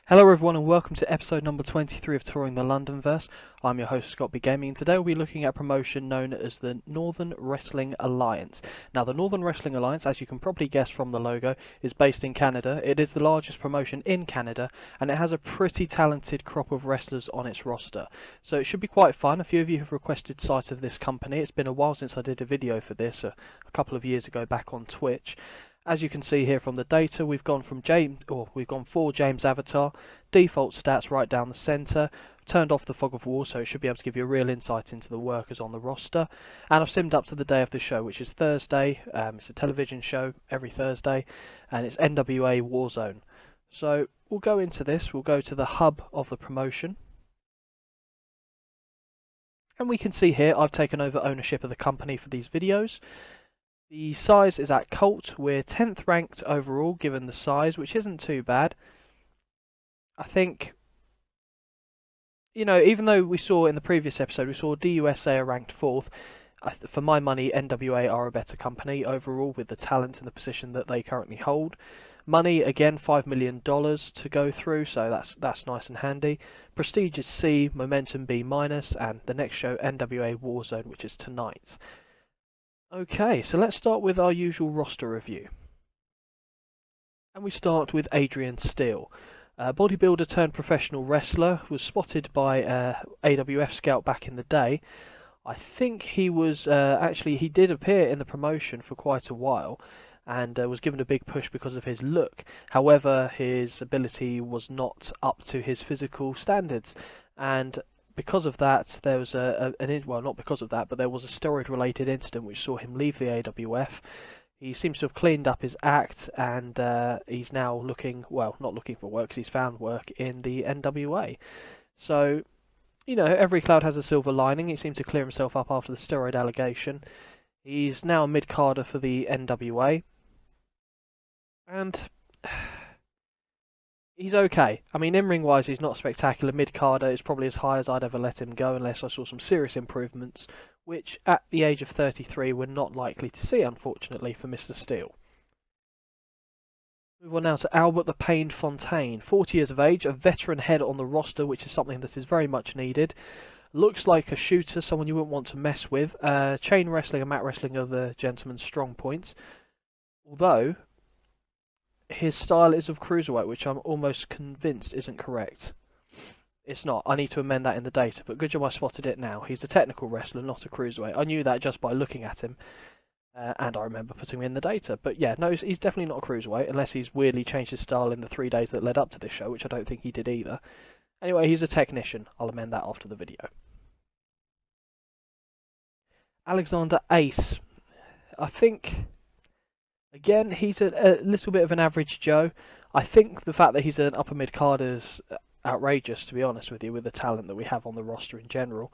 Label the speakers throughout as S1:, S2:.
S1: Hello everyone and welcome to episode number 23 of Touring the Londonverse. I'm your host ScottBGaming and today we'll be looking at a promotion known as the Northern Wrestling Alliance. Now the Northern Wrestling Alliance, as you can probably guess from the logo, is based in Canada. It is the largest promotion in Canada and it has a pretty talented crop of wrestlers on its roster. So it should be quite fun. A few of you have requested sight of this company. It's been a while since I did a video for this, a couple of years ago back on Twitch. As you can see here from the data, we've gone for James Avatar, default stats right down the centre, turned off the fog of war so it should be able to give you a real insight into the workers on the roster, and I've simmed up to the day of the show, which is Thursday. It's a television show every Thursday, and it's NWA Warzone. So we'll go into this, we'll go to the hub of the promotion, and we can see here I've taken over ownership of the company for these videos. The size is at Colt. We're 10th ranked overall given the size, which isn't too bad. I think, even though we saw in the previous episode, we saw DUSA are ranked 4th, for my money, NWA are a better company overall with the talent and the position that they currently hold. Money, again, $5 million to go through, so that's nice and handy. Prestige is C, Momentum B-, and the next show, NWA Warzone, which is tonight. Okay, so let's start with our usual roster review. And we start with Adrian Steele. Bodybuilder turned professional wrestler, was spotted by AWF Scout back in the day. I think he was, he did appear in the promotion for quite a while and was given a big push because of his look. However, his ability was not up to his physical standards, and because of that, there was not because of that, but there was a steroid-related incident which saw him leave the AWF. He seems to have cleaned up his act, and he's now not looking for work, because he's found work in the NWA. So, every cloud has a silver lining. He seemed to clear himself up after the steroid allegation. He's now a mid-carder for the NWA, and he's okay. I mean, in-ring wise, he's not spectacular. Mid-carder is probably as high as I'd ever let him go, unless I saw some serious improvements, which at the age of 33 we're not likely to see, unfortunately, for Mr. Steele. Move on now to Albert the Pain Fontaine, 40 years of age, a veteran head on the roster, which is something that is very much needed. Looks like a shooter, someone you wouldn't want to mess with. Chain wrestling and mat wrestling are the gentleman's strong points, although his style is of cruiserweight, which I'm almost convinced isn't correct. It's not. I need to amend that in the data, but good job I spotted it now. He's a technical wrestler, not a cruiserweight. I knew that just by looking at him, and I remember putting him in the data. But yeah, no, he's definitely not a cruiserweight, unless he's weirdly changed his style in the 3 days that led up to this show, which I don't think he did either. Anyway, he's a technician. I'll amend that after the video. Alexander Ace. I think, again, he's a little bit of an average Joe. I think the fact that he's an upper mid-carder is outrageous, to be honest with you, with the talent that we have on the roster in general.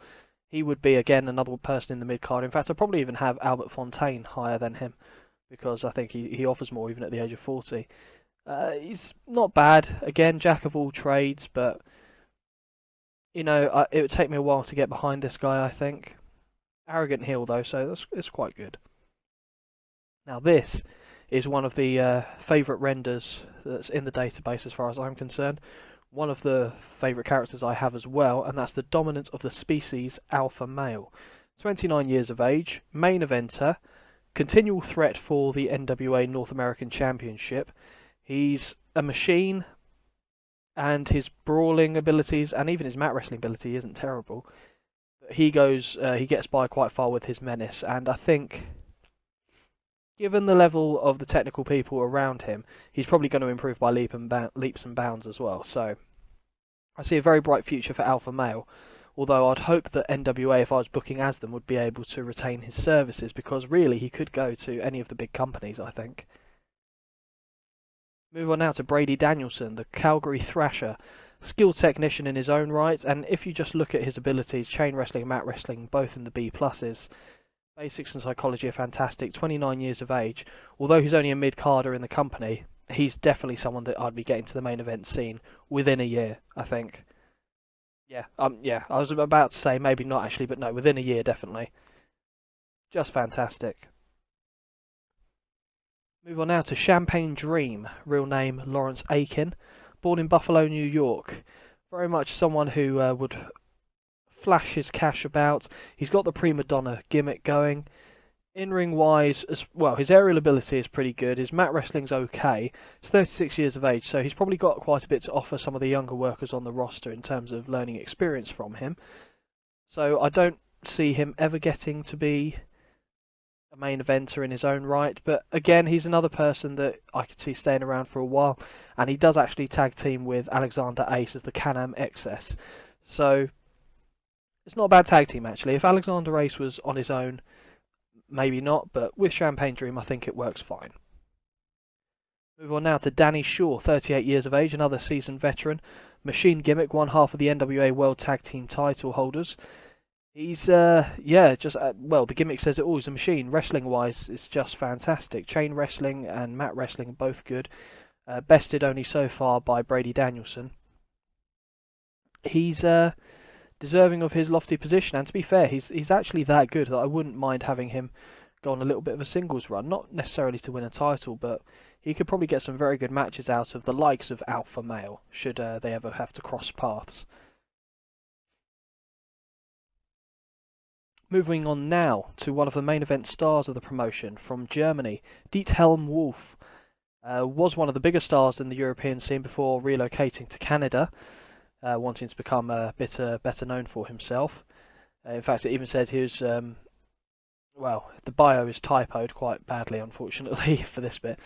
S1: He would be, again, another person in the mid-card. In fact, I'd probably even have Albert Fontaine higher than him, because I think he offers more even at the age of 40. He's not bad. Again, jack of all trades, but, it would take me a while to get behind this guy, I think. Arrogant heel, though, so it's quite good. Now, this is one of the favourite renders that's in the database as far as I'm concerned. One of the favourite characters I have as well, and that's the dominance of the species alpha male. 29 years of age, main eventer, continual threat for the NWA North American Championship. He's a machine, and his brawling abilities and even his mat wrestling ability isn't terrible. But he gets by quite far with his menace, and I think, given the level of the technical people around him, he's probably going to improve by leaps and bounds as well. So I see a very bright future for Alpha Male, although I'd hope that NWA, if I was booking as them, would be able to retain his services, because really he could go to any of the big companies, I think. Move on now to Brady Danielson, the Calgary Thrasher. Skilled technician in his own right, and if you just look at his abilities, chain wrestling and mat wrestling, both in the B+, basics and psychology are fantastic. 29 years of age. Although he's only a mid-carder in the company, he's definitely someone that I'd be getting to the main event scene within a year, I think. Yeah, I was about to say maybe not actually, but no, within a year definitely. Just fantastic. Move on now to Champagne Dream, real name Lawrence Aiken. born in Buffalo, New York. Very much someone who would flash his cash about. He's got the prima donna gimmick going. In-ring wise, as well, his aerial ability is pretty good. His mat wrestling's okay. He's 36 years of age, so he's probably got quite a bit to offer some of the younger workers on the roster in terms of learning experience from him. So I don't see him ever getting to be a main eventer in his own right, but again, he's another person that I could see staying around for a while, and he does actually tag team with Alexander Ace as the Can-Am XS. So it's not a bad tag team actually. If Alexander Ace was on his own, maybe not, but with Champagne Dream, I think it works fine. Move on now to Danny Shaw, 38 years of age, another seasoned veteran. Machine gimmick, one half of the NWA World Tag Team title holders. He's, well, the gimmick says it all. He's a machine. Wrestling-wise, it's just fantastic. Chain wrestling and mat wrestling are both good. Bested only so far by Brady Danielson. He's deserving of his lofty position, and to be fair, he's actually that good that I wouldn't mind having him go on a little bit of a singles run. Not necessarily to win a title, but he could probably get some very good matches out of the likes of Alpha Male, should they ever have to cross paths. Moving on now to one of the main event stars of the promotion from Germany, Diethelm Wolf. Was one of the bigger stars in the European scene before relocating to Canada, wanting to become a bit better known for himself. In fact, it even said he was, well, the bio is typoed quite badly, unfortunately, for this bit.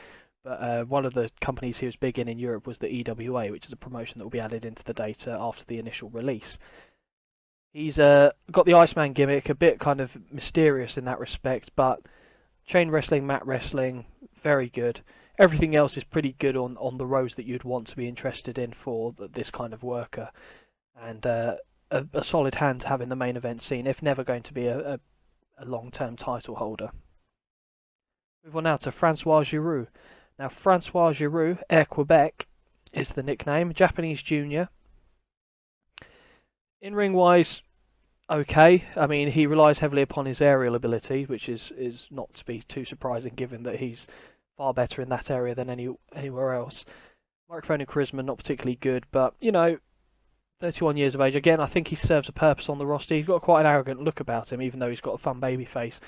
S1: But one of the companies he was big in Europe was the EWA, which is a promotion that will be added into the data after the initial release. He's got the Iceman gimmick, a bit kind of mysterious in that respect, but chain wrestling, mat wrestling, very good. Everything else is pretty good on the rows that you'd want to be interested in for this kind of worker. And a solid hand to have in the main event scene, if never going to be a long-term title holder. Move on now to Francois Giroux. Now, Francois Giroux, Air Quebec, is the nickname. Japanese junior. In-ring wise, okay. I mean, he relies heavily upon his aerial ability, which is not to be too surprising given that he's far better in that area than anywhere else. Microphone and charisma, not particularly good, but, 31 years of age. Again, I think he serves a purpose on the roster. He's got quite an arrogant look about him, even though he's got a fun baby face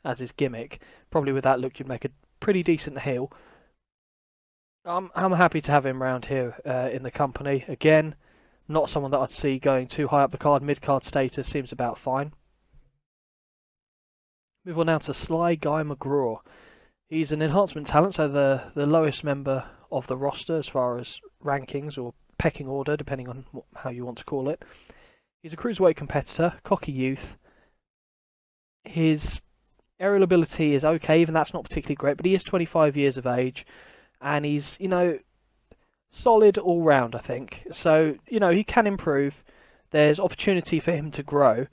S1: as his gimmick. Probably with that look, you'd make a pretty decent heel. I'm happy to have him around here in the company. Again, not someone that I'd see going too high up the card. Mid-card status seems about fine. Move on now to Sly Guy McGraw. He's an enhancement talent, so the lowest member of the roster as far as rankings or pecking order, depending on how you want to call it. He's a cruiserweight competitor, cocky youth. His aerial ability is okay, even that's not particularly great, but he is 25 years of age, and he's, solid all round, I think. So, he can improve. There's opportunity for him to grow.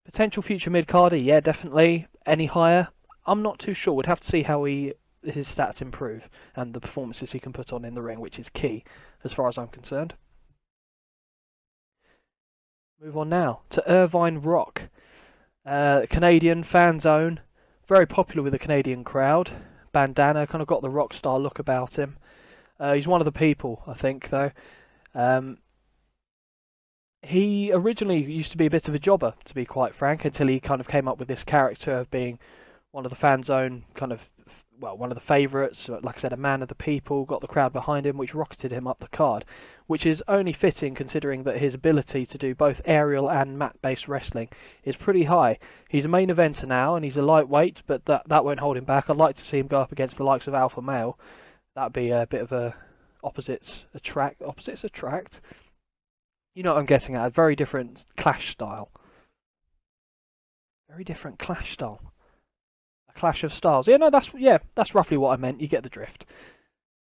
S1: Potential future mid-carder, yeah, definitely. Any higher? I'm not too sure. We'd have to see how his stats improve and the performances he can put on in the ring, which is key as far as I'm concerned. Move on now to Irvine Rock. Canadian fan zone. Very popular with the Canadian crowd. Bandana, kind of got the rock star look about him. He's one of the people, I think, though. He originally used to be a bit of a jobber, to be quite frank, until he kind of came up with this character of being one of the fan zone, one of the favourites, like I said, a man of the people, got the crowd behind him, which rocketed him up the card, which is only fitting considering that his ability to do both aerial and mat-based wrestling is pretty high. He's a main eventer now, and he's a lightweight, but that won't hold him back. I'd like to see him go up against the likes of Alpha Male. That'd be a bit of a opposites attract. You know what I'm getting at. A very different clash style. A clash of styles. That's roughly what I meant. You get the drift.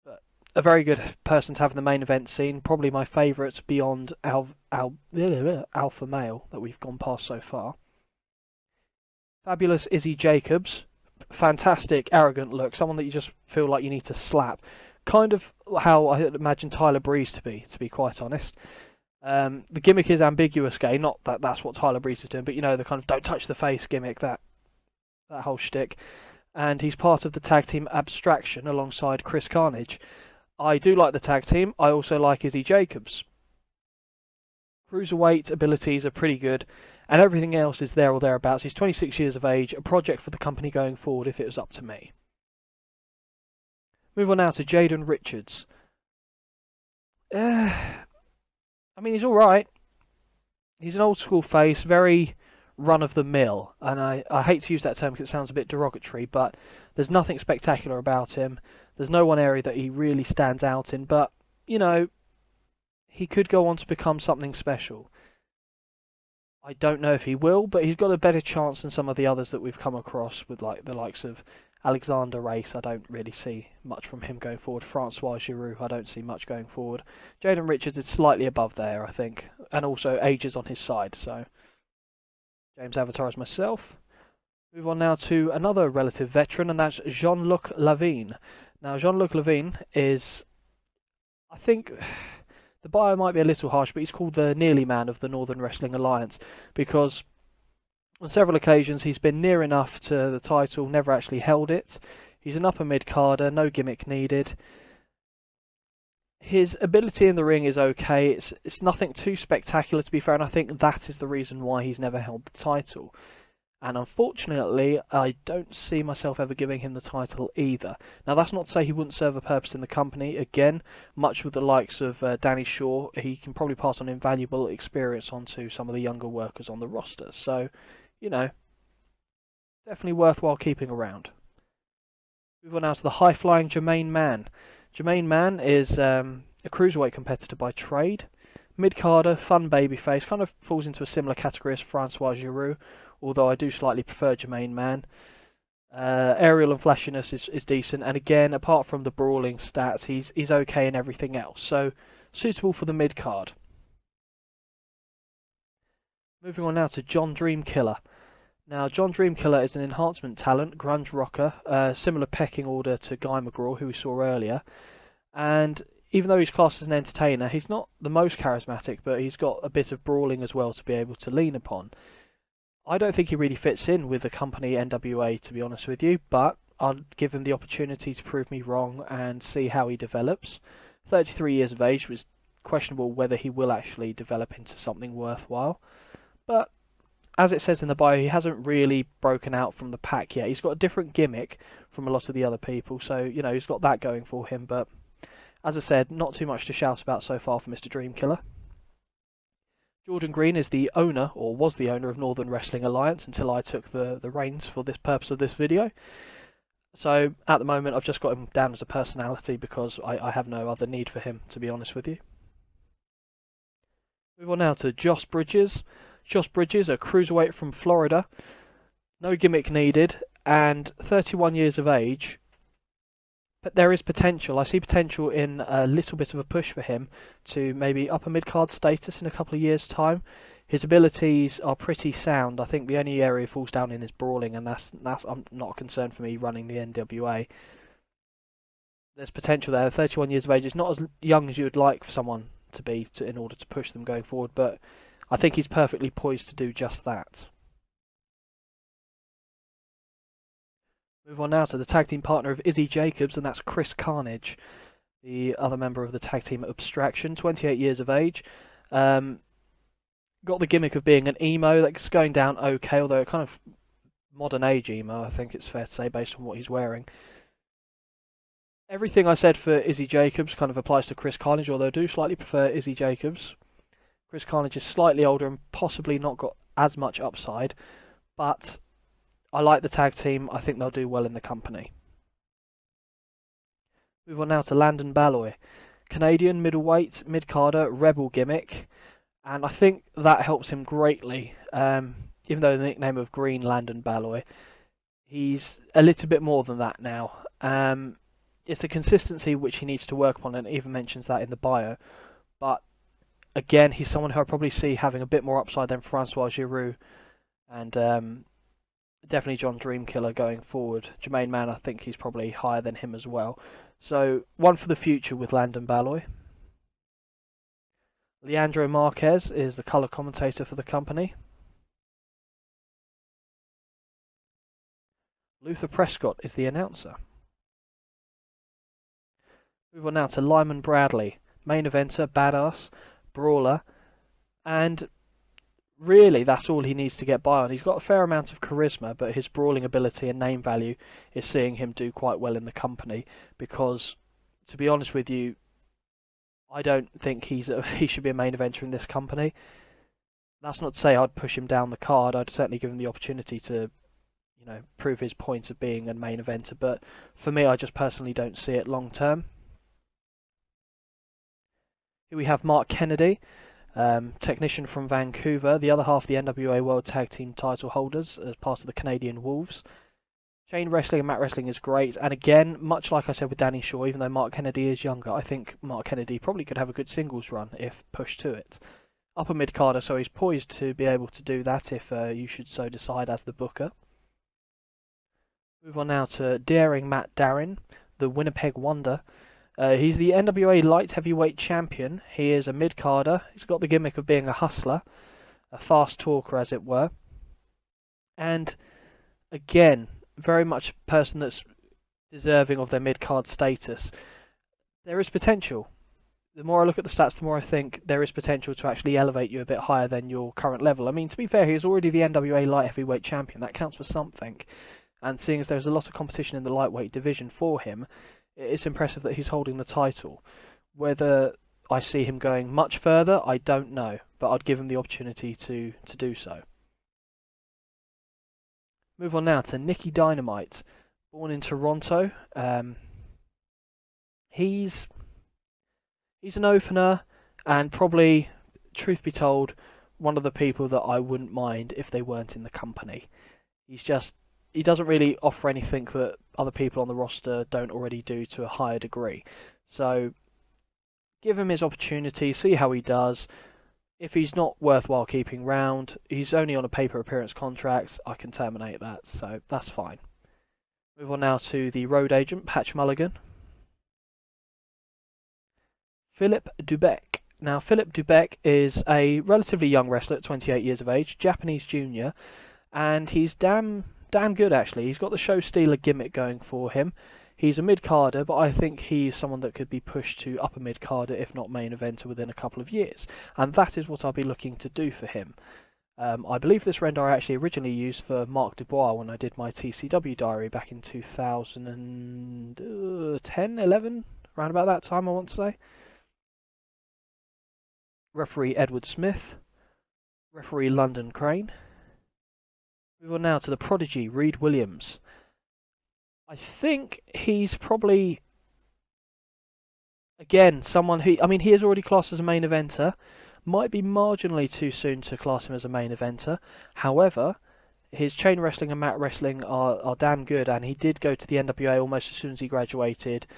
S1: But a very good person to have in the main event scene. Probably my favourite beyond Alpha Male that we've gone past so far. Fabulous Izzy Jacobs. Fantastic, arrogant look. Someone that you just feel like you need to slap. Kind of how I imagine Tyler Breeze to be quite honest. The gimmick is ambiguous gay. Not that that's what Tyler Breeze is doing, but the kind of don't touch the face gimmick, that whole shtick. And he's part of the tag team Abstraction alongside Chris Carnage. I do like the tag team. I also like Izzy Jacobs. Cruiserweight abilities are pretty good, and everything else is there or thereabouts. He's 26 years of age, a project for the company going forward if it was up to me. Move on now to Jaden Richards. I mean, he's alright. He's an old school face, very run of the mill, and I hate to use that term because it sounds a bit derogatory, but there's nothing spectacular about him. There's no one area that he really stands out in, but, you know, he could go on to become something special. I don't know if he will, but he's got a better chance than some of the others that we've come across with like the likes of Alexander Race. I don't really see much from him going forward. Francois Giroux, I don't see much going forward. Jaden Richards is slightly above there, I think, and also age is on his side. So James Avatar is myself. Move on now to another relative veteran, and that's Jean-Luc Lavigne. Now, Jean-Luc Lavigne is, I think, the bio might be a little harsh, but he's called the nearly man of the Northern Wrestling Alliance because on several occasions he's been near enough to the title, never actually held it. He's an upper mid-carder, no gimmick needed. His ability in the ring is okay, it's nothing too spectacular to be fair, and I think that is the reason why he's never held the title. And unfortunately, I don't see myself ever giving him the title either. Now, that's not to say he wouldn't serve a purpose in the company. Again, much with the likes of Danny Shaw, he can probably pass on invaluable experience onto some of the younger workers on the roster. So, you know, definitely worthwhile keeping around. Move on now to the high-flying Jermaine Mann. Jermaine Mann is a cruiserweight competitor by trade. Mid-carder, fun babyface, kind of falls into a similar category as Francois Giroux, although I do slightly prefer Jermaine Mann. Aerial and flashiness is decent, and again, apart from the brawling stats, he's okay in everything else, so suitable for the mid-card. Moving on now to John Dreamkiller. Now, John Dreamkiller is an enhancement talent, grunge rocker, similar pecking order to Guy McGraw, who we saw earlier, and even though he's classed as an entertainer, he's not the most charismatic, but he's got a bit of brawling as well to be able to lean upon. I don't think he really fits in with the company NWA, to be honest with you, but I'll give him the opportunity to prove me wrong and see how he develops. 33 years of age, was questionable whether he will actually develop into something worthwhile, but as it says in the bio, he hasn't really broken out from the pack yet. He's got a different gimmick from a lot of the other people, so, you know, he's got that going for him, but as I said, not too much to shout about so far for Mr. Dreamkiller. Jordan Green is the owner, or was the owner, of Northern Wrestling Alliance until I took the reins for this purpose of this video. So at the moment I've just got him down as a personality because I have no other need for him, to be honest with you. Move on now to Josh Bridges. Josh Bridges, a cruiserweight from Florida, no gimmick needed, and 31 years of age. But there is potential. I see potential in a little bit of a push for him to maybe upper mid-card status in a couple of years' time. His abilities are pretty sound. I think the only area he falls down in is brawling, and that's not a concern for me running the NWA. There's potential there. 31 years of age. It's not as young as you would like for someone to be in order to push them going forward, but I think he's perfectly poised to do just that. Move on now to the tag team partner of Izzy Jacobs, and that's Chris Carnage, the other member of the tag team Abstraction, 28 years of age. Got the gimmick of being an emo that's going down okay, although kind of modern age emo, I think it's fair to say, based on what he's wearing. Everything I said for Izzy Jacobs kind of applies to Chris Carnage, although I do slightly prefer Izzy Jacobs. Chris Carnage is slightly older and possibly not got as much upside, but I like the tag team. I think they'll do well in the company. Move on now to Landon Balloy. Canadian middleweight, mid-carder, rebel gimmick, and I think that helps him greatly. Even though the nickname of Green Landon Balloy, he's a little bit more than that now. It's the consistency which he needs to work upon, and it even mentions that in the bio. But again, he's someone who I probably see having a bit more upside than Francois Giroux, and definitely John Dreamkiller going forward. Jermaine Mann, I think he's probably higher than him as well. So, one for the future with Landon Balloy. Leandro Marquez is the colour commentator for the company. Luther Prescott is the announcer. Move on now to Lyman Bradley, main eventer, badass, brawler, and really that's all he needs to get by on. He's got a fair amount of charisma, but his brawling ability and name value is seeing him do quite well in the company because, to be honest with you, I don't think he should be a main eventer in this company. That's not to say I'd push him down the card. I'd certainly give him the opportunity to, prove his point of being a main eventer. But for me, I just personally don't see it long term. Here we have Mark Kennedy, technician from Vancouver, the other half of the NWA World Tag Team title holders as part of the Canadian Wolves. Chain wrestling and mat wrestling is great, and again, much like I said with Danny Shaw, even though Mark Kennedy is younger, I think Mark Kennedy probably could have a good singles run if pushed to it. Upper mid-carder, so he's poised to be able to do that if you should so decide as the booker. Move on now to Daring Matt Darin, the Winnipeg Wonder. He's the NWA Light Heavyweight Champion. He is a mid-carder. He's got the gimmick of being a hustler, a fast talker as it were. And again, very much a person that's deserving of their mid-card status. There is potential. The more I look at the stats, the more I think there is potential to actually elevate you a bit higher than your current level. I mean, to be fair, he's already the NWA Light Heavyweight Champion. That counts for something. And seeing as there's a lot of competition in the lightweight division for him, it's impressive that he's holding the title. Whether I see him going much further, I don't know. But I'd give him the opportunity to do so. Move on now to Nicky Dynamite, born in Toronto. He's an opener, and probably, truth be told, one of the people that I wouldn't mind if they weren't in the company. He doesn't really offer anything that other people on the roster don't already do to a higher degree. So give him his opportunity, see how he does. If he's not worthwhile keeping round, he's only on a paper appearance contract, I can terminate that, so that's fine. Move on now to the road agent, Patch Mulligan. Philip Dubeck. Now, Philip Dubeck is a relatively young wrestler at 28 years of age, Japanese junior, and he's damn good actually. He's got the show stealer gimmick going for him. He's a mid-carder, but I think he's someone that could be pushed to upper mid-carder, if not main eventer, within a couple of years. And that is what I'll be looking to do for him. I believe this render I actually originally used for Mark Dubois when I did my TCW diary back in 2010, 11, around about that time I want to say. Referee Edward Smith. Referee London Crane. Move on now to the prodigy, Reed Williams. I think he's probably, again, someone who, he is already classed as a main eventer. Might be marginally too soon to class him as a main eventer. However, his chain wrestling and mat wrestling are damn good, and he did go to the NWA almost as soon as he graduated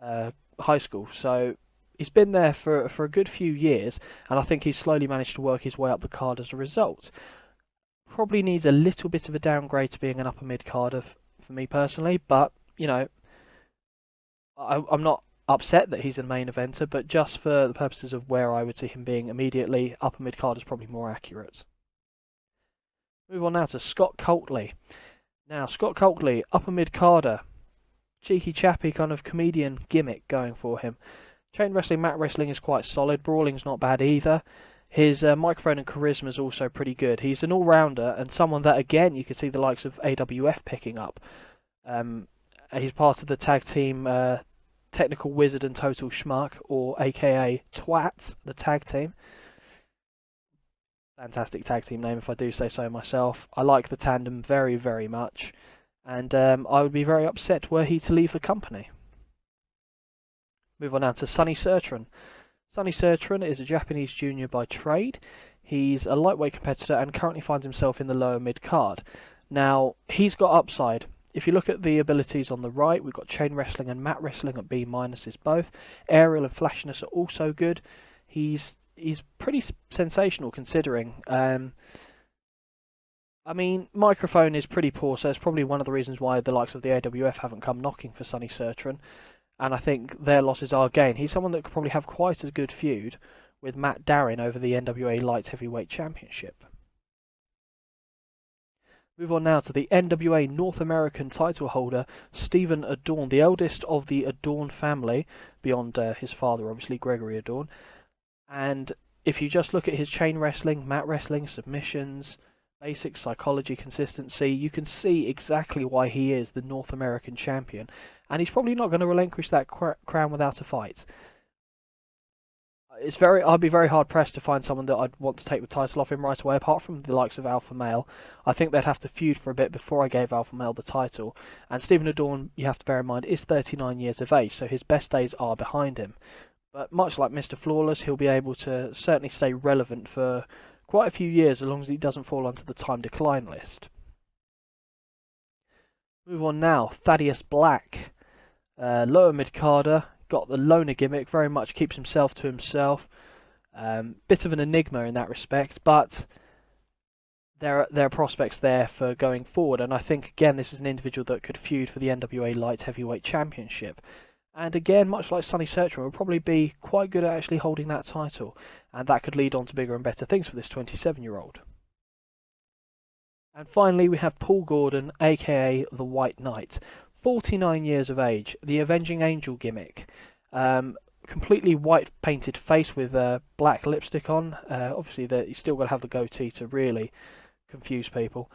S1: high school. So he's been there for a good few years, and I think he's slowly managed to work his way up the card as a result. Probably needs a little bit of a downgrade to being an upper mid-carder for me personally, but, I'm not upset that he's a main eventer, but just for the purposes of where I would see him being immediately, upper mid-card is probably more accurate. Move on now to Scott Coultley. Now, Scott Coultley, upper mid-carder, cheeky chappy kind of comedian gimmick going for him. Chain wrestling, mat wrestling is quite solid, brawling's not bad either. His microphone and charisma is also pretty good. He's an all-rounder and someone that, again, you could see the likes of AWF picking up. He's part of the tag team Technical Wizard and Total Schmuck, or aka Twat, the tag team. Fantastic tag team name, if I do say so myself. I like the tandem very, very much, and I would be very upset were he to leave the company. Move on now to Sonny Sertran. Sonny Sertran is a Japanese junior by trade. He's a lightweight competitor and currently finds himself in the lower mid-card. Now, he's got upside. If you look at the abilities on the right, we've got chain wrestling and mat wrestling at B- both. Aerial and flashiness are also good. He's pretty sensational considering. Microphone is pretty poor, so it's probably one of the reasons why the likes of the AWF haven't come knocking for Sonny Sertran. And I think their losses are gain. He's someone that could probably have quite a good feud with Matt Darin over the NWA Light Heavyweight Championship. Move on now to the NWA North American title holder, Stephen Adorn, the eldest of the Adorn family, beyond his father, obviously, Gregory Adorn. And if you just look at his chain wrestling, mat wrestling, submissions, basic psychology, consistency, you can see exactly why he is the North American champion. And he's probably not going to relinquish that crown without a fight. I'd be very hard pressed to find someone that I'd want to take the title off him right away, apart from the likes of Alpha Male. I think they'd have to feud for a bit before I gave Alpha Male the title. And Stephen Adorn, you have to bear in mind, is 39 years of age, so his best days are behind him. But much like Mr. Flawless, he'll be able to certainly stay relevant for quite a few years, as long as he doesn't fall onto the time decline list. Move on now, Thaddeus Black, lower mid-carder. Got the loner gimmick, very much keeps himself to himself. Bit of an enigma in that respect, but there are prospects there for going forward, and I think, again, this is an individual that could feud for the NWA Light Heavyweight Championship. And again, much like Sonny Sertram, will probably be quite good at actually holding that title, and that could lead on to bigger and better things for this 27-year-old. And finally, we have Paul Gordon, aka the White Knight. 49 years of age, the Avenging Angel gimmick. Completely white painted face with black lipstick on. Obviously, you still got to have the goatee to really confuse people.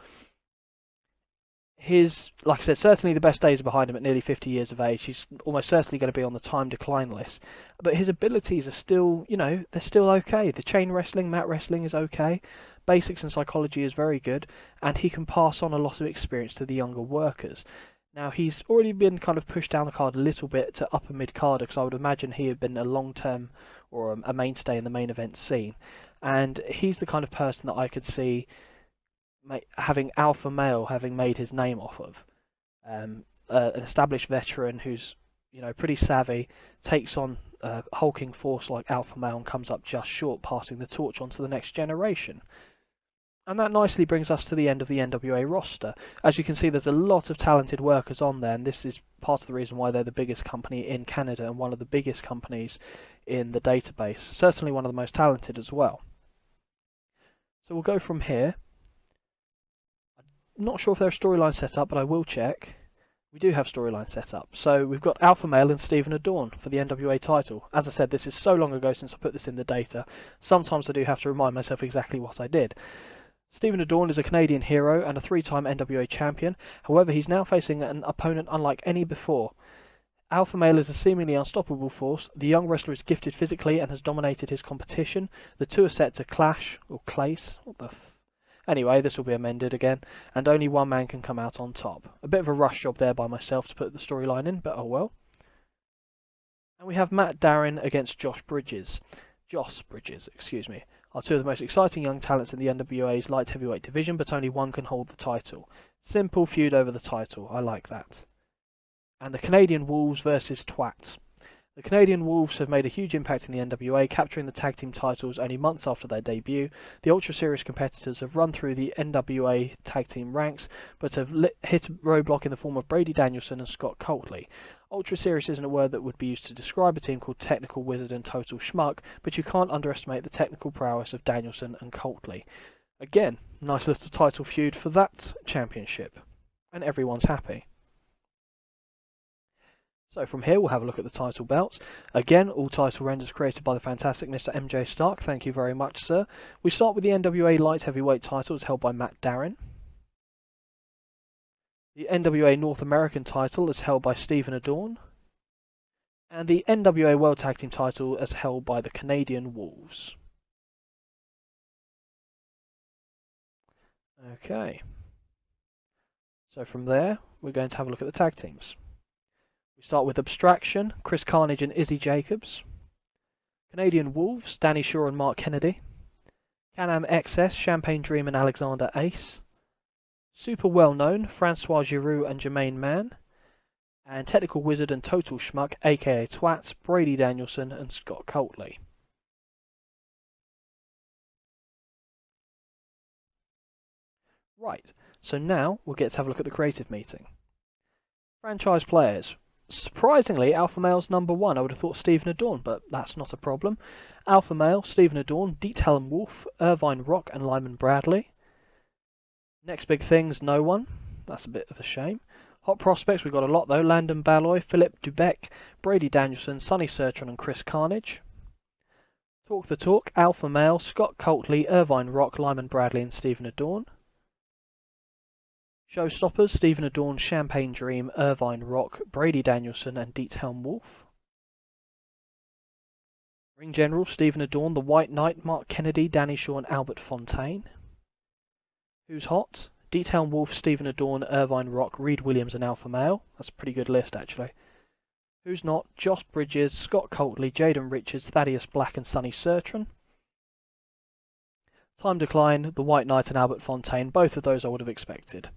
S1: Like I said, certainly the best days are behind him at nearly 50 years of age. He's almost certainly going to be on the time decline list. But his abilities are still, they're still okay. The chain wrestling, mat wrestling is okay. Basics and psychology is very good. And he can pass on a lot of experience to the younger workers. Now, he's already been kind of pushed down the card a little bit to upper mid-card, because I would imagine he had been a long-term or a mainstay in the main event scene. And he's the kind of person that I could see having Alpha Male having made his name off of. An established veteran who's, pretty savvy, takes on a hulking force like Alpha Male and comes up just short, passing the torch on to the next generation. And that nicely brings us to the end of the NWA roster. As you can see, there's a lot of talented workers on there, and this is part of the reason why they're the biggest company in Canada and one of the biggest companies in the database. Certainly one of the most talented as well. So we'll go from here. I'm not sure if there are storylines set up, but I will check. We do have storylines set up. So we've got Alpha Male and Stephen Adorn for the NWA title. As I said, this is so long ago since I put this in the data. Sometimes I do have to remind myself exactly what I did. Stephen Adorn is a Canadian hero and a 3-time NWA champion. However, he's now facing an opponent unlike any before. Alpha Male is a seemingly unstoppable force. The young wrestler is gifted physically and has dominated his competition. The two are set to clash, or clace. Anyway, this will be amended again, and only one man can come out on top. A bit of a rush job there by myself to put the storyline in, but oh well. And we have Matt Darren against Josh Bridges, are two of the most exciting young talents in the NWA's light heavyweight division, but only one can hold the title. Simple feud over the title, I like that. And the Canadian Wolves versus Twats. The Canadian Wolves have made a huge impact in the NWA, capturing the tag team titles only months after their debut. The Ultra Series competitors have run through the NWA tag team ranks, but have hit a roadblock in the form of Brady Danielson and Scott Coultley. Ultra Series isn't a word that would be used to describe a team called Technical Wizard and Total Schmuck, but you can't underestimate the technical prowess of Danielson and Coultley. Again, nice little title feud for that championship. And everyone's happy. So from here we'll have a look at the title belts. Again, all title renders created by the fantastic Mr. MJ Stark. Thank you very much, sir. We start with the NWA Light Heavyweight titles held by Matt Darren. The NWA North American title is held by Stephen Adorn. And the NWA World Tag Team title is held by the Canadian Wolves. Okay. So from there, we're going to have a look at the tag teams. We start with Abstraction, Chris Carnage and Izzy Jacobs. Canadian Wolves, Danny Shaw and Mark Kennedy. Can-Am XS, Champagne Dream and Alexander Ace. Super well known, Francois Giroux and Jermaine Mann. And Technical Wizard and Total Schmuck, aka Twats, Brady Danielson and Scott Coultley. Right, so now we'll get to have a look at the creative meeting. Franchise players. Surprisingly, Alpha Male's number 1. I would have thought Stephen Adorn, but that's not a problem. Alpha Male, Stephen Adorn, Diethelm Wolf, Irvine Rock and Lyman Bradley. Next big thing's no one. That's a bit of a shame. Hot prospects, we've got a lot though. Landon Balloy, Philip Dubeck, Brady Danielson, Sonny Sertron and Chris Carnage. Talk the Talk, Alpha Male, Scott Coultley, Irvine Rock, Lyman Bradley and Stephen Adorn. Showstoppers, Stephen Adorn, Champagne Dream, Irvine Rock, Brady Danielson and Diethelm Wolf. Ring General, Stephen Adorn, The White Knight, Mark Kennedy, Danny Shaw and Albert Fontaine. Who's hot? Diethelm Wolf, Stephen Adorn, Irvine Rock, Reed Williams and Alpha Male. That's a pretty good list actually. Who's not? Josh Bridges, Scott Coultley, Jaden Richards, Thaddeus Black and Sonny Sertron. Time Decline, The White Knight and Albert Fontaine. Both of those I would have expected.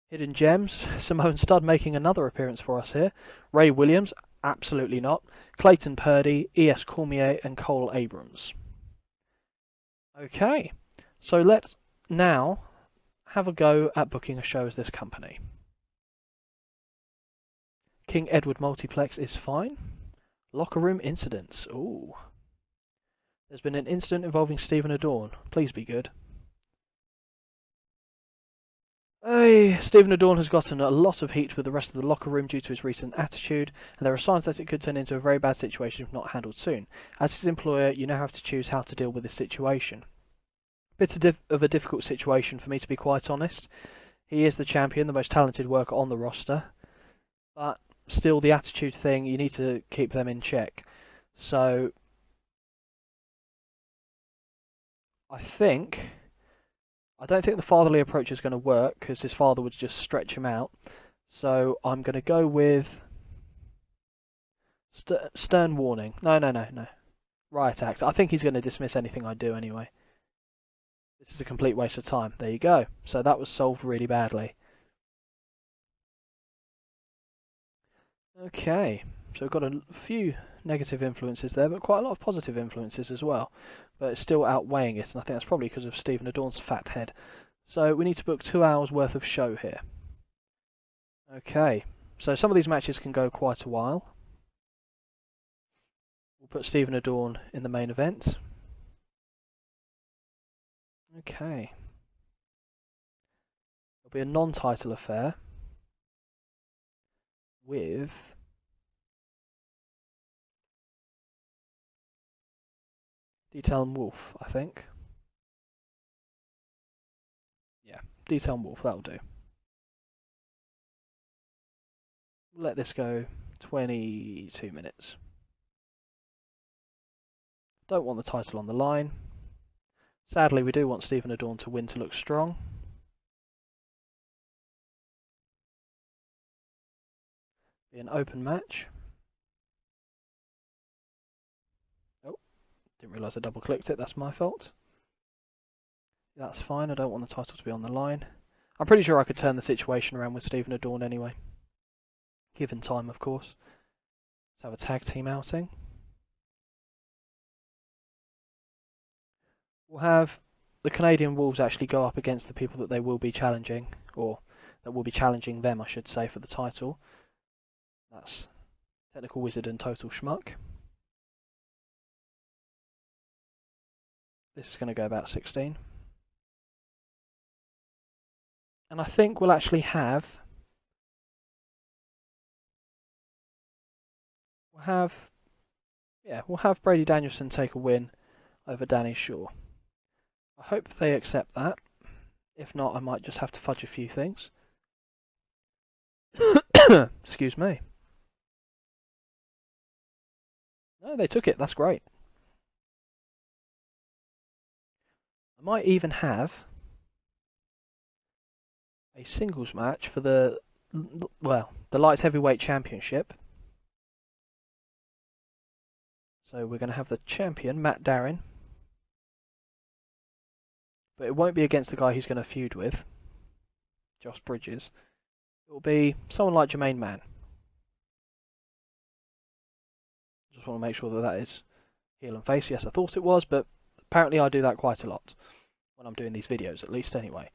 S1: Hidden Gems, Simone Studd making another appearance for us here. Ray Williams, absolutely not. Clayton Purdy, E.S. Cormier and Cole Abrams. Okay, so let's now have a go at booking a show as this company. King Edward Multiplex is fine. Locker room incidents. Ooh. There's been an incident involving Stephen Adorn. Please be good. Hey, Stephen Adorn has gotten a lot of heat with the rest of the locker room due to his recent attitude, and there are signs that it could turn into a very bad situation if not handled soon. As his employer, you now have to choose how to deal with this situation. Bit of a difficult situation for me, to be quite honest. He is the champion, the most talented worker on the roster, but still the attitude thing, you need to keep them in check. So I don't think the fatherly approach is going to work, because his father would just stretch him out. So I'm going to go with stern warning. No. Riot act. I think he's going to dismiss anything I do anyway. This is a complete waste of time. There you go. So that was solved really badly. Okay, so we've got a few negative influences there, but quite a lot of positive influences as well. But it's still outweighing it, and I think that's probably because of Stephen Adorn's fat head. So we need to book 2 hours worth of show here. Okay, so some of these matches can go quite a while. We'll put Stephen Adorn in the main event. Okay. It'll be a non-title affair with Diethelm Wolf, I think. Yeah, Diethelm Wolf, that'll do. Let this go 22 minutes. Don't want the title on the line. Sadly, we do want Stephen Adorn to win to look strong. Be an open match. Oh, didn't realise I double clicked it, that's my fault. That's fine, I don't want the title to be on the line. I'm pretty sure I could turn the situation around with Stephen Adorn anyway. Given time, of course. Let's have a tag team outing. We'll have the Canadian Wolves actually go up against the people that they will be challenging, or that will be challenging them, I should say, for the title. That's Technical Wizard and Total Schmuck. This is going to go about 16. And I think we'll actually have... We'll have Brady Danielson take a win over Danny Shaw. I hope they accept that. If not, I might just have to fudge a few things. Excuse me. No, they took it. That's great. I might even have a singles match for the Light Heavyweight Championship. So we're going to have the champion, Matt Darren. But it won't be against the guy he's going to feud with, Josh Bridges. It will be someone like Jermaine Mann. Just want to make sure that that is heel and face. Yes, I thought it was, but apparently I do that quite a lot when I'm doing these videos, at least anyway.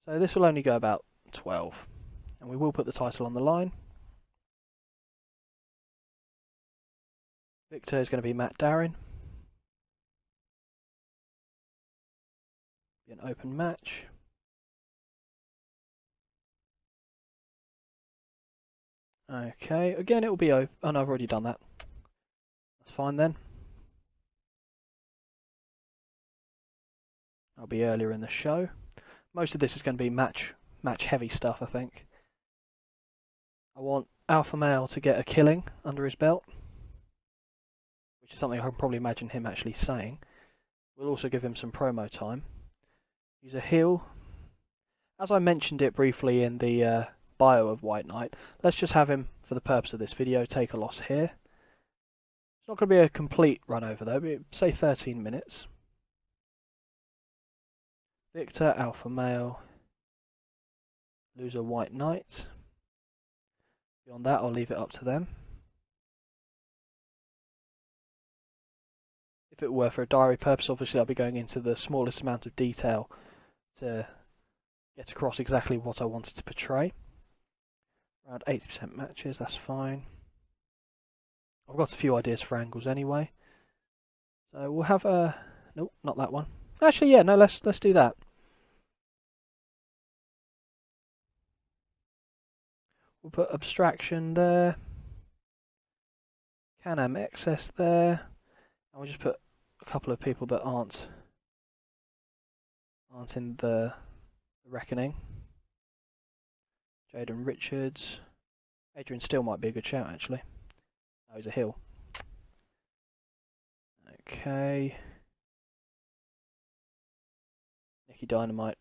S1: So this will only go about 12. And we will put the title on the line. Victor is going to be Matt Darren. Be an open match. Okay, again it will be oh no, I've already done that. That's fine then. I'll be earlier in the show. Most of this is going to be match heavy stuff, I think. I want Alpha Male to get a killing under his belt, which is something I can probably imagine him actually saying. We'll also give him some promo time. He's a heel. As I mentioned it briefly in the bio of White Knight, let's just have him, for the purpose of this video, take a loss here. It's not going to be a complete run over though, but say 13 minutes. Victor, Alpha Male, loser White Knight. Beyond that, I'll leave it up to them. If it were for a diary purpose, obviously I'll be going into the smallest amount of detail to get across exactly what I wanted to portray. Around 80% matches, that's fine. I've got a few ideas for angles anyway. So we'll have a... Nope, not that one. Actually, yeah, no, let's do that. We'll put abstraction there. Can-Am excess there. And we'll just put a couple of people that aren't in the reckoning. Jaden Richards. Adrian Steele might be a good shout, actually. Oh, he's a heel. Okay. Nicky Dynamite.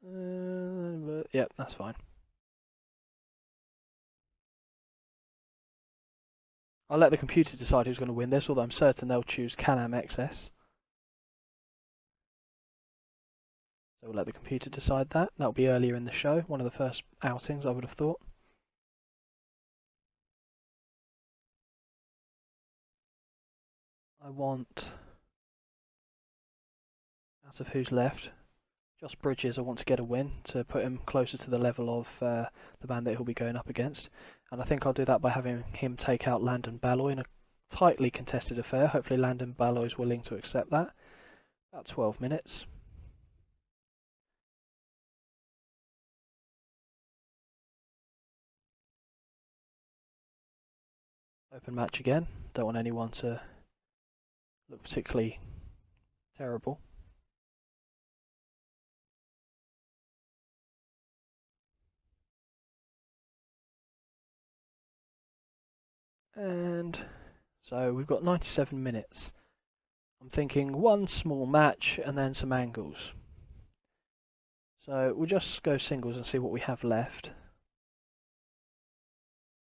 S1: Yep, that's fine. I'll let the computer decide who's going to win this, although I'm certain they'll choose Can-Am XS. So we'll let the computer decide that. That'll be earlier in the show, one of the first outings I would have thought. I want, out of who's left, Josh Bridges. I want to get a win to put him closer to the level of the man that he'll be going up against. And I think I'll do that by having him take out Landon Balloy in a tightly contested affair. Hopefully Landon Balloy is willing to accept that. About 12 minutes. Open match again. Don't want anyone to look particularly terrible. And so we've got 97 minutes. I'm thinking one small match and then some angles. So we'll just go singles and see what we have left.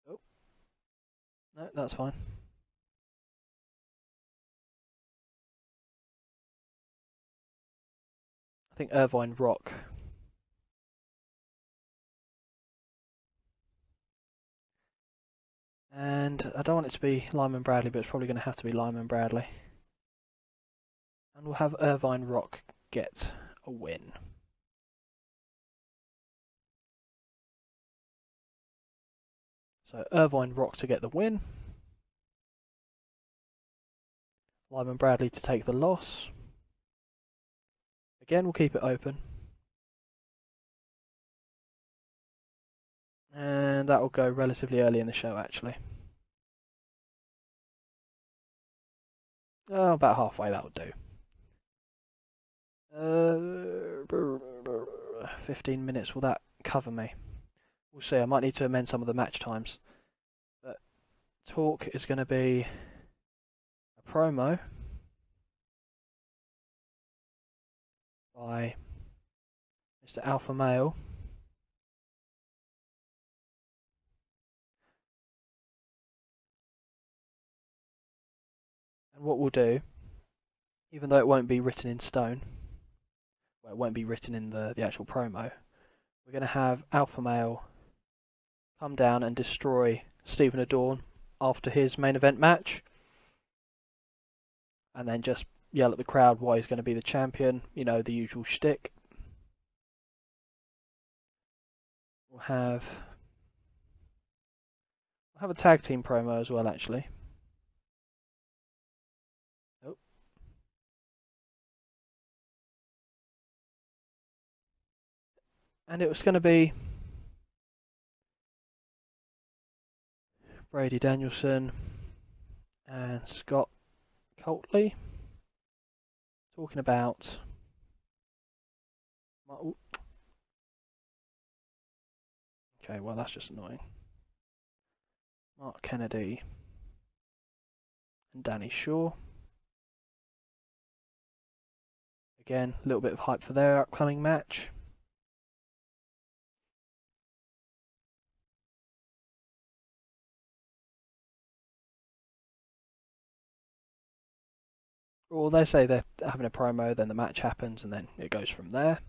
S1: Oh, no, that's fine. I think Irvine Rock. And I don't want it to be Lyman Bradley, but it's probably going to have to be Lyman Bradley. And we'll have Irvine Rock get a win. So Irvine Rock to get the win. Lyman Bradley to take the loss. Again, we'll keep it open. And that will go relatively early in the show, actually. Oh, about halfway, that will do. 15 minutes, will that cover me? We'll see, I might need to amend some of the match times. But talk is going to be a promo by Mr. Alpha Male. And what we'll do, even though it won't be written in stone, well, it won't be written in the actual promo, we're going to have Alpha Male come down and destroy Stephen Adorn after his main event match. And then just yell at the crowd why he's going to be the champion, you know, the usual shtick. We'll have a tag team promo as well, actually. Oh. And it was going to be Brady Danielson and Scott Coultley talking about okay, well that's just annoying. Mark Kennedy and Danny Shaw. Again, a little bit of hype for their upcoming match. Or they say they're having a promo, then the match happens, and then it goes from there.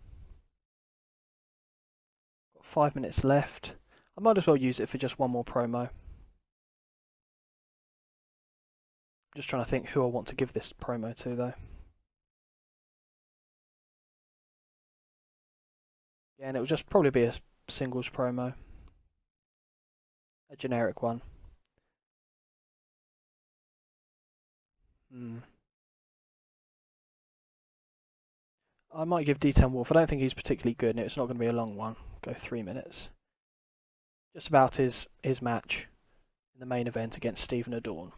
S1: Got 5 minutes left. I might as well use it for just one more promo. Just trying to think who I want to give this promo to, though. Yeah, and it will just probably be a singles promo. A generic one. I might give D10 Wolf. I don't think he's particularly good, and it's not going to be a long one. Go 3 minutes. Just about his match in the main event against Stephen Adorn.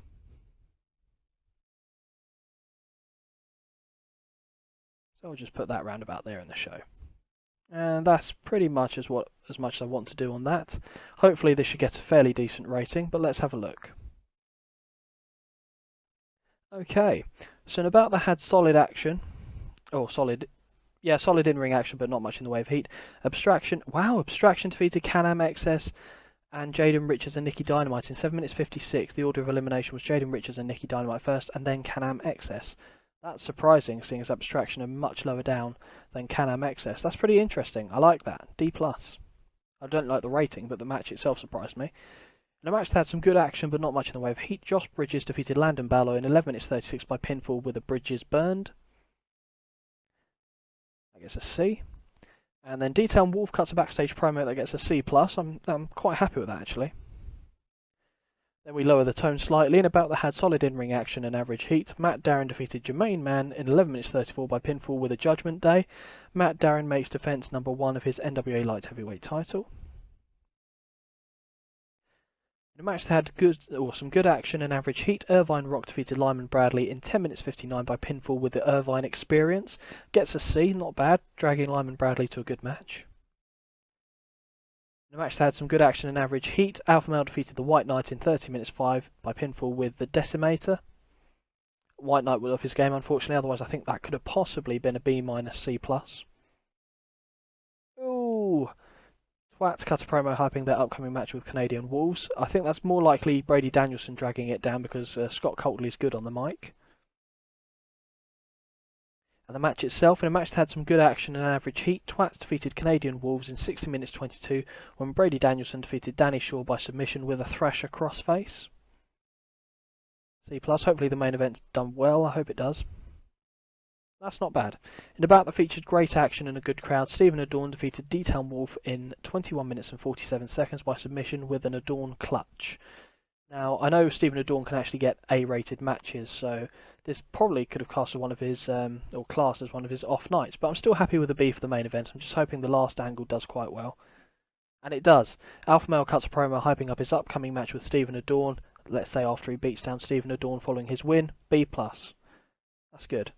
S1: So I'll just put that roundabout there in the show. And that's pretty much as much as I want to do on that. Hopefully this should get a fairly decent rating, but let's have a look. Okay, so in about that had solid action. Solid in-ring action, but not much in the way of heat. Abstraction defeated Can-Am XS and Jaden Richards and Nikki Dynamite in 7 minutes 56. The order of elimination was Jaden Richards and Nikki Dynamite first, and then Can-Am XS. That's surprising, seeing as Abstraction are much lower down than Can-Am XS. That's pretty interesting. I like that. D+. I don't like the rating, but the match itself surprised me. In a match that had some good action, but not much in the way of heat, Josh Bridges defeated Landon Balor in 11 minutes 36 by pinfall with a Bridges burned. That gets a C. And then D10 Wolf cuts a backstage promo that gets a C+. I'm quite happy with that, actually. Then we lower the tone slightly, and about that had solid in-ring action and average heat. Matt Darren defeated Jermaine Mann in 11 minutes 34 by pinfall with a Judgment Day. Matt Darren makes defense number 1 of his NWA Light Heavyweight title. In a match that had some good action and average heat, Irvine Rock defeated Lyman Bradley in 10 minutes 59 by pinfall with the Irvine Experience. Gets a C, not bad, dragging Lyman Bradley to a good match. In a match that had some good action and average heat, Alpha Male defeated the White Knight in 30 minutes 5 by pinfall with the Decimator. White Knight was off his game, unfortunately, otherwise I think that could have possibly been a B- C+. Ooh. Twats cut a promo hyping their upcoming match with Canadian Wolves. I think that's more likely Brady Danielson dragging it down because Scott Coultley is good on the mic. And the match itself, in a match that had some good action and average heat, Twats defeated Canadian Wolves in 60 minutes 22 when Brady Danielson defeated Danny Shaw by submission with a Thrasher crossface. C+, hopefully the main event's done well, I hope it does. That's not bad. In a bout that featured great action and a good crowd, Stephen Adorn defeated D-Town Wolf in 21 minutes and 47 seconds by submission with an Adorn clutch. Now, I know Stephen Adorn can actually get A-rated matches, so this probably could have classed as one of his off nights, but I'm still happy with the B for the main event. I'm just hoping the last angle does quite well. And it does. Alpha Male cuts a promo hyping up his upcoming match with Stephen Adorn, let's say after he beats down Stephen Adorn following his win, B+. That's good.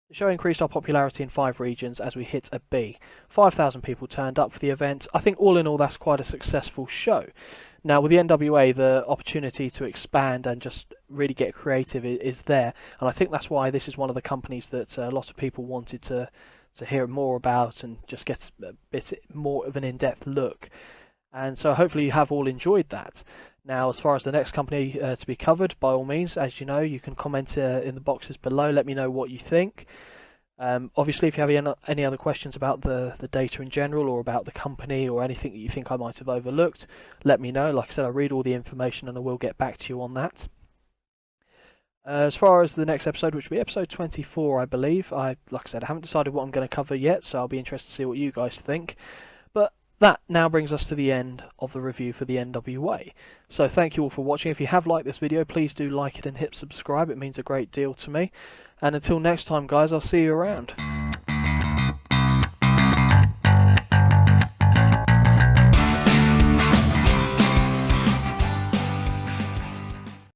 S1: The show increased our popularity in 5 regions as we hit a B. 5,000 people turned up for the event. I think all in all that's quite a successful show. Now with the NWA, the opportunity to expand and just really get creative is there, and I think that's why this is one of the companies that a lot of people wanted to hear more about and just get a bit more of an in-depth look. And so hopefully you have all enjoyed that. Now, as far as the next company to be covered, by all means, as you know, you can comment in the boxes below. Let me know what you think. Obviously, if you have any other questions about the data in general or about the company or anything that you think I might have overlooked, let me know. Like I said, I read all the information and I will get back to you on that. As far as the next episode, which will be episode 24, I believe, like I said, I haven't decided what I'm going to cover yet, so I'll be interested to see what you guys think. But that now brings us to the end of the review for the NWA. So thank you all for watching. If you have liked this video, please do like it and hit subscribe. It means a great deal to me. And until next time, guys, I'll see you around.